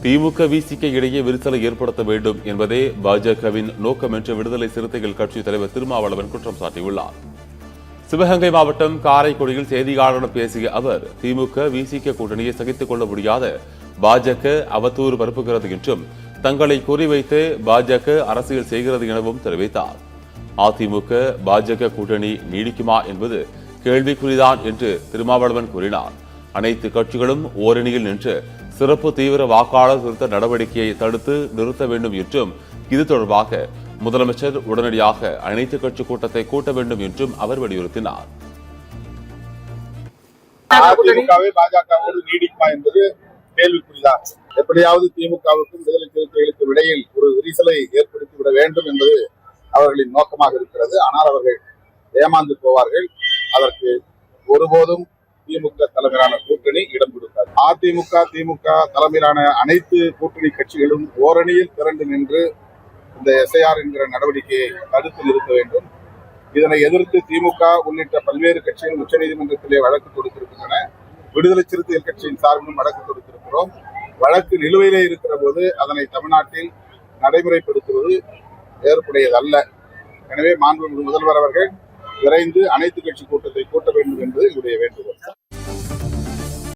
திமுக விசிக இடையே விரிசலை ஏற்படுத்த வேண்டும் என்பதே பாஜகவின் நோக்கம் என்று விடுதலை சிறுத்தைகள் கட்சி தலைவர் திருமாவளவன் குற்றம் சாட்டியுள்ளார். சிவகங்கை மாவட்டம் காரைக்குடியில் செய்தியாளர்களிடம் பேசிய அவர், திமுக விசிக கூட்டணியை சகித்துக் கொள்ள முடியாத பாஜக அவதூறு பரப்புகிறது என்றும் தங்களை குறிவைத்து பாஜக அரசியல் செய்கிறது எனவும் தெரிவித்தார். அதிமுக பாஜக கூட்டணி நீடிக்குமா என்பது கேள்விக்குறிதான் என்று திருமாவளவன் கூறினார். அனைத்து கட்சிகளும் ஓரணியில் நின்று சிறப்பு தீவிர வாக்காளர் திருத்த நடவடிக்கையை தடுத்து நிறுத்த வேண்டும் என்றும் இது தொடர்பாக முதலமைச்சர் உடனடியாக அனைத்து கட்சி கூட்டத்தை கூட்ட வேண்டும் என்றும் அவர் வலியுறுத்தினார். அதிமுகவே பாஜகவோடு நீடிக்குமா என்பது கேள்விக்குறிதான். எப்படியாவது திமுகவுக்கும் விடுதலை சிறுத்தைகளுக்கும் இடையில் ஒரு விரிசலை ஏற்படுத்திவிட வேண்டும் என்பது அவர்களின் நோக்கமாக இருக்கிறது. ஆனால் அவர்கள் ஏமாந்து போவார்கள். அதற்கு ஒருபோதும் திமுக தலைமையிலான கூட்டணி இடம் கொடுக்காது. அதிமுக திமுக தலைமையிலான அனைத்து கூட்டணி கட்சிகளும் ஓரணியில் திரண்டு நின்று இந்த எஸ்ஐஆர் என்கிற நடவடிக்கையை தடுத்து நிறுத்த வேண்டும். இதனை எதிர்த்து திமுக உள்ளிட்ட பல்வேறு கட்சிகள் உச்சநீதிமன்றத்திலே வழக்கு தொடுத்திருக்கின்றன. விடுதலை சிறுத்தைகள் கட்சியின் சார்பிலும் வழக்கு தொடுத்திருக்கிறோம். வழக்கு நிலுவையிலே இருக்கிற போது அதனை தமிழ்நாட்டில் நடைமுறைப்படுத்துவது ஏற்புடையதல்ல. எனவே மாண்புமிகு முதல்வர் அவர்கள் விரைந்து அனைத்து கட்சி கூட்டத்தை கூட்ட வேண்டும் என்பது என்னுடைய வேண்டுகோள்.